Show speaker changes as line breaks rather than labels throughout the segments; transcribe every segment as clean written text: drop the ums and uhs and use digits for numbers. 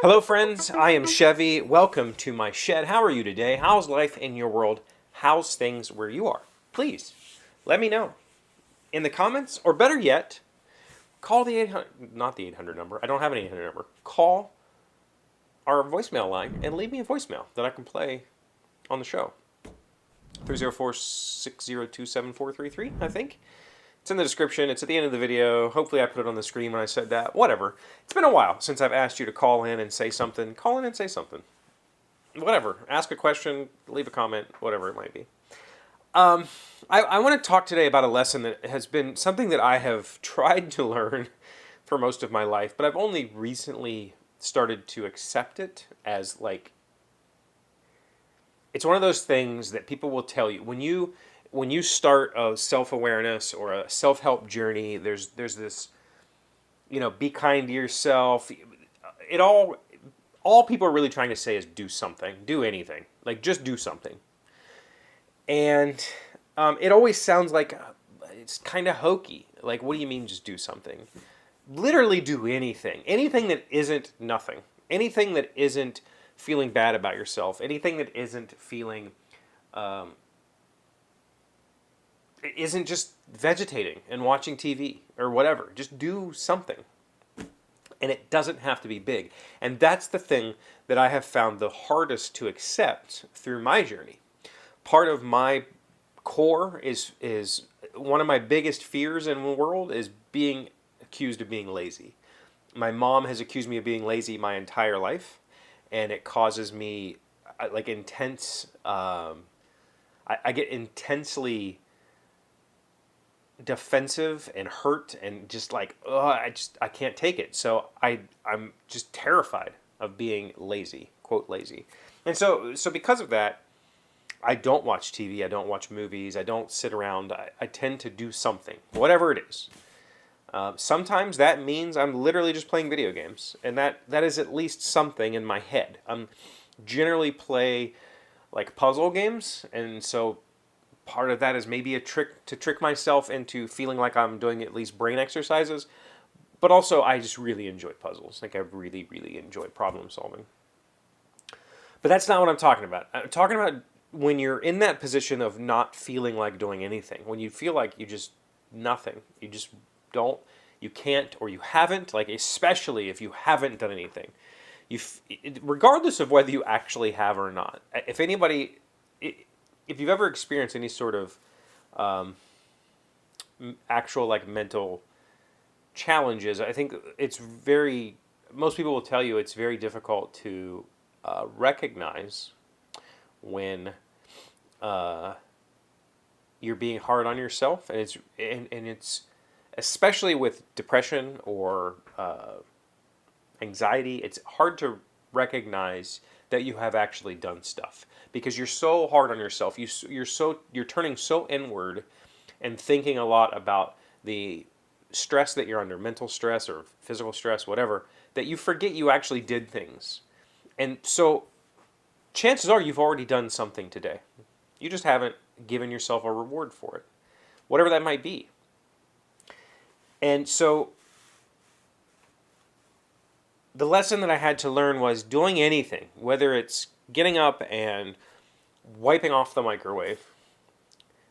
Hello, friends. I am Chevee. Welcome to my shed. How are you today? How's life in your world? How's things where you are? Please let me know in the comments, or better yet, call the 800, not the 800 number. I don't have an 800 number. Call our voicemail line and leave me a voicemail that I can play on the show. 304-602-7433, I think. It's in the description. It's at the end of the video. Hopefully I put it on the screen when I said that. Whatever. It's been a while since I've asked you to call in and say something. Call in and say something. Whatever. Ask a question, leave a comment, whatever it might be. I want to talk today about a lesson that has been something that I have tried to learn for most of my life, but I've only recently started to accept it as like, it's one of those things that people will tell you when you start a self-awareness or a self-help journey. There's this, be kind to yourself. All people are really trying to say is do something, do anything, like just do something. And it always sounds like it's kind of hokey. Like, what do you mean just do something? Literally do anything. Anything that isn't nothing. Anything that isn't feeling bad about yourself. Anything that isn't feeling, isn't just vegetating and watching TV or whatever. Just do something. And it doesn't have to be big. And that's the thing that I have found the hardest to accept through my journey. Part of my core is one of my biggest fears in the world is being accused of being lazy. My mom has accused me of being lazy my entire life, and it causes me like intense. I get intensely defensive and hurt and just like, I can't take it. So I'm just terrified of being lazy, quote lazy. And so because of that, I don't watch TV, I don't watch movies, I don't sit around. I tend to do something, whatever it is. Sometimes that means I'm literally just playing video games, and that is at least something in my head. I'm generally play like puzzle games, and so part of that is maybe a trick to trick myself into feeling like I'm doing at least brain exercises. But also, I just really enjoy puzzles. Like, I really, really enjoy problem solving. But that's not what I'm talking about. I'm talking about when you're in that position of not feeling like doing anything. When you feel like you just nothing. You just don't, you can't, or you haven't. Like, especially if you haven't done anything. Regardless of whether you actually have or not. If anybody, if you've ever experienced any sort of actual like mental challenges, I think most people will tell you it's very difficult to recognize when you're being hard on yourself, and it's especially with depression or anxiety, it's hard to recognize that you have actually done stuff because you're so hard on yourself. You're turning so inward and thinking a lot about the stress that you're under, mental stress or physical stress, whatever, that you forget you actually did things. And so chances are you've already done something today. You just haven't given yourself a reward for it, whatever that might be. And so the lesson that I had to learn was doing anything, whether it's getting up and wiping off the microwave.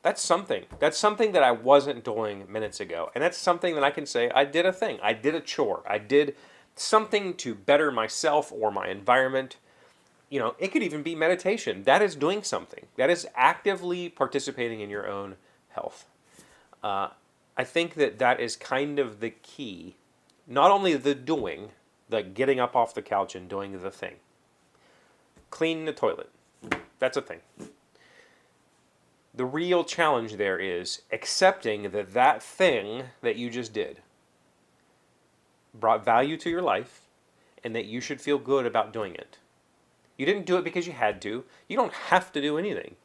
That's something. That's something that I wasn't doing minutes ago. And that's something that I can say I did a thing. I did a chore. I did something to better myself or my environment. It could even be meditation. That is doing something. That is actively participating in your own health. I think that is kind of the key. Not only the doing, the getting up off the couch and doing the thing. Cleaning the toilet. That's a thing. The real challenge there is accepting that thing that you just did brought value to your life and that you should feel good about doing it. You didn't do it because you had to. You don't have to do anything.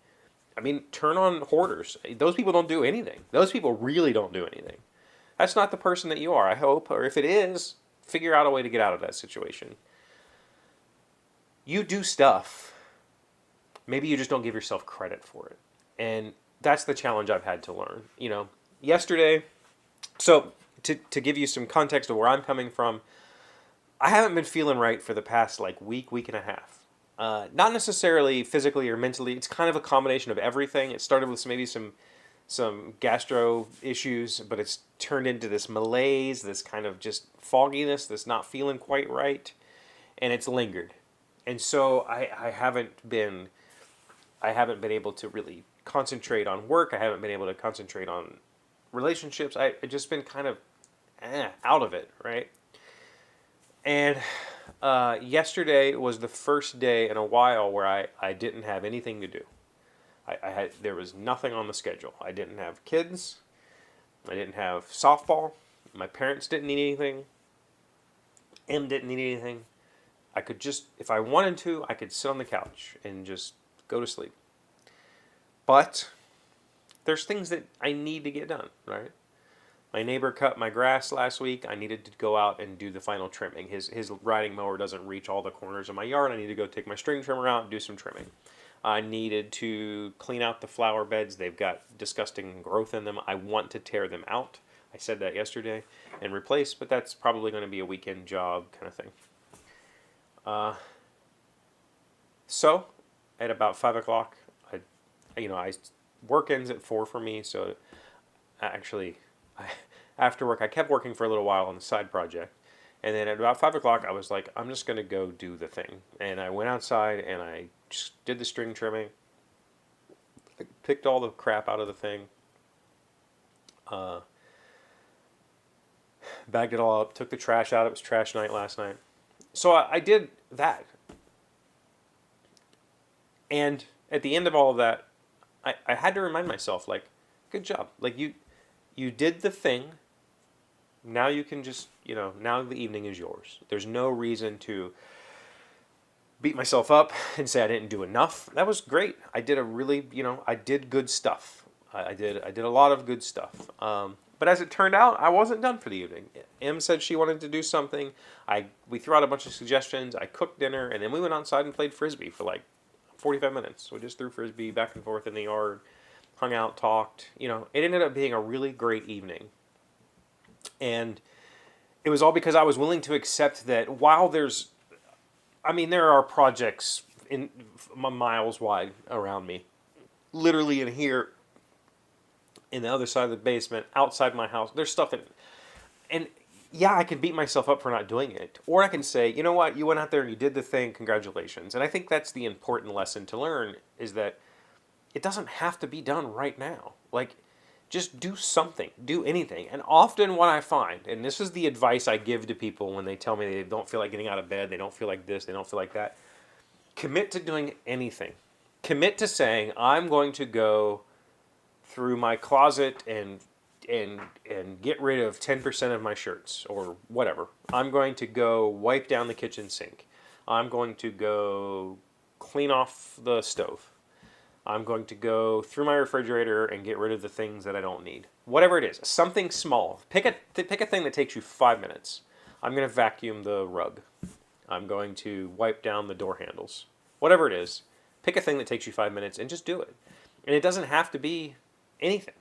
I mean, turn on hoarders. Those people don't do anything. Those people really don't do anything. That's not the person that you are, I hope. Or if it is, figure out a way to get out of that situation. You do stuff. Maybe you just don't give yourself credit for it. And that's the challenge I've had to learn. Yesterday, so to give you some context of where I'm coming from, I haven't been feeling right for the past like week and a half. Not necessarily physically or mentally. It's kind of a combination of everything. It started with maybe some gastro issues, but it's turned into this malaise, this kind of just fogginess, this not feeling quite right, and it's lingered. And so I haven't been able to really concentrate on work. I haven't been able to concentrate on relationships. I've just been kind of out of it, right? And yesterday was the first day in a while where I didn't have anything to do. There was nothing on the schedule. I didn't have kids. I didn't have softball. My parents didn't need anything. Em didn't need anything. I could just, if I wanted to, I could sit on the couch and just go to sleep. But there's things that I need to get done, right? My neighbor cut my grass last week. I needed to go out and do the final trimming. His riding mower doesn't reach all the corners of my yard. I need to go take my string trimmer out and do some trimming. I needed to clean out the flower beds. They've got disgusting growth in them. I want to tear them out. I said that yesterday and replace, but that's probably going to be a weekend job kind of thing. So at about 5 o'clock, I work ends at 4 for me. So actually, after work, I kept working for a little while on the side project. And then at about 5 o'clock, I was like, I'm just going to go do the thing. And I went outside and I just did the string trimming. I picked all the crap out of the thing. Bagged it all up, took the trash out. It was trash night last night. So I did that. And at the end of all of that, I had to remind myself, like, good job. Like, you did the thing. Now you can just, now the evening is yours. There's no reason to beat myself up and say I didn't do enough. That was great. I did I did good stuff. I did a lot of good stuff. But as it turned out, I wasn't done for the evening. Em said she wanted to do something. We threw out a bunch of suggestions. I cooked dinner, and then we went outside and played Frisbee for like 45 minutes. We just threw Frisbee back and forth in the yard, hung out, talked. It ended up being a really great evening. And it was all because I was willing to accept that while there are projects in miles wide around me, literally in here, in the other side of the basement, outside my house, there's stuff and yeah, I can beat myself up for not doing it. Or I can say, you know what, you went out there and you did the thing, congratulations. And I think that's the important lesson to learn, is that it doesn't have to be done right now. Like, just do something, do anything. And often what I find, and this is the advice I give to people when they tell me they don't feel like getting out of bed, they don't feel like this, they don't feel like that, commit to doing anything. Commit to saying, I'm going to go through my closet and get rid of 10% of my shirts or whatever. I'm going to go wipe down the kitchen sink. I'm going to go clean off the stove. I'm going to go through my refrigerator and get rid of the things that I don't need. Whatever it is, something small. Pick a thing that takes you 5 minutes. I'm going to vacuum the rug. I'm going to wipe down the door handles. Whatever it is, pick a thing that takes you 5 minutes and just do it. And it doesn't have to be anything.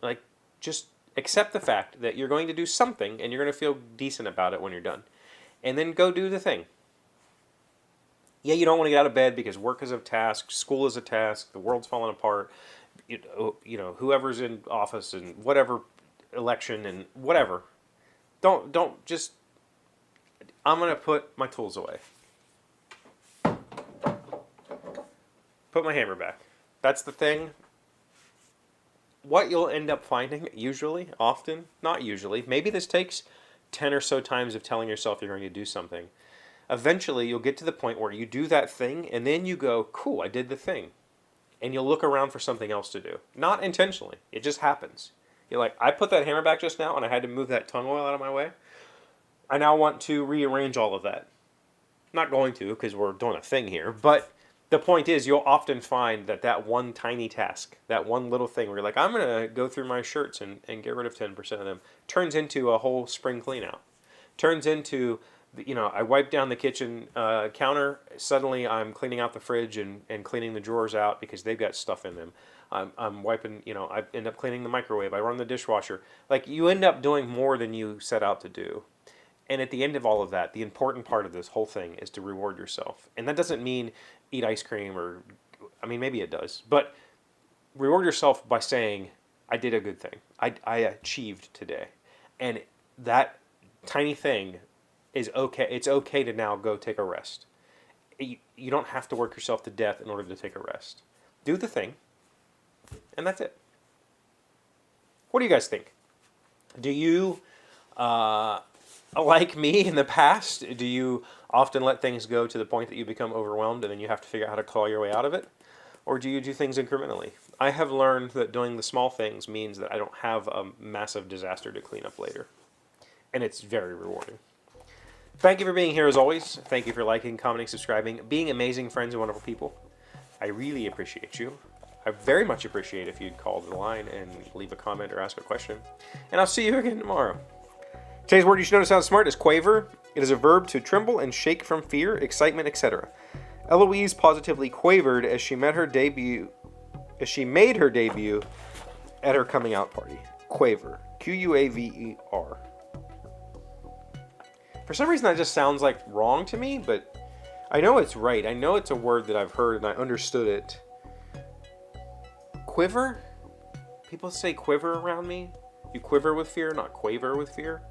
Like, just accept the fact that you're going to do something and you're going to feel decent about it when you're done. And then go do the thing. Yeah, you don't want to get out of bed because work is a task, school is a task, the world's falling apart, whoever's in office and whatever election and whatever. I'm going to put my tools away. Put my hammer back. That's the thing. What you'll end up finding, often, not usually, maybe this takes 10 or so times of telling yourself you're going to do something. Eventually, you'll get to the point where you do that thing, and then you go, cool, I did the thing. And you'll look around for something else to do. Not intentionally. It just happens. You're like, I put that hammer back just now, and I had to move that tung oil out of my way. I now want to rearrange all of that. Not going to, because we're doing a thing here, but the point is, you'll often find that one tiny task, that one little thing where you're like, I'm going to go through my shirts and get rid of 10% of them, turns into a whole spring clean out. Turns into, I wipe down the kitchen counter, suddenly I'm cleaning out the fridge and cleaning the drawers out because they've got stuff in them. I'm wiping, I end up cleaning the microwave, I run the dishwasher. Like, you end up doing more than you set out to do. And at the end of all of that, the important part of this whole thing is to reward yourself. And that doesn't mean eat ice cream or, I mean, maybe it does. But reward yourself by saying, I did a good thing. I achieved today. And that tiny thing is okay. It's okay to now go take a rest. You don't have to work yourself to death in order to take a rest. Do the thing, and that's it. What do you guys think? Do you, like me in the past, do you often let things go to the point that you become overwhelmed and then you have to figure out how to claw your way out of it? Or do you do things incrementally? I have learned that doing the small things means that I don't have a massive disaster to clean up later. And it's very rewarding. Thank you for being here as always. Thank you for liking, commenting, subscribing, being amazing friends and wonderful people. I really appreciate you. I very much appreciate if you'd call the line and leave a comment or ask a question. And I'll see you again tomorrow. Today's word you should know to sound smart is quaver. It is a verb to tremble and shake from fear, excitement, etc. Eloise positively quavered as she made her debut at her coming out party. Quaver. Quaver. For some reason that just sounds like wrong to me, but I know it's right. I know it's a word that I've heard and I understood it. Quiver? People say quiver around me. You quiver with fear, not quaver with fear.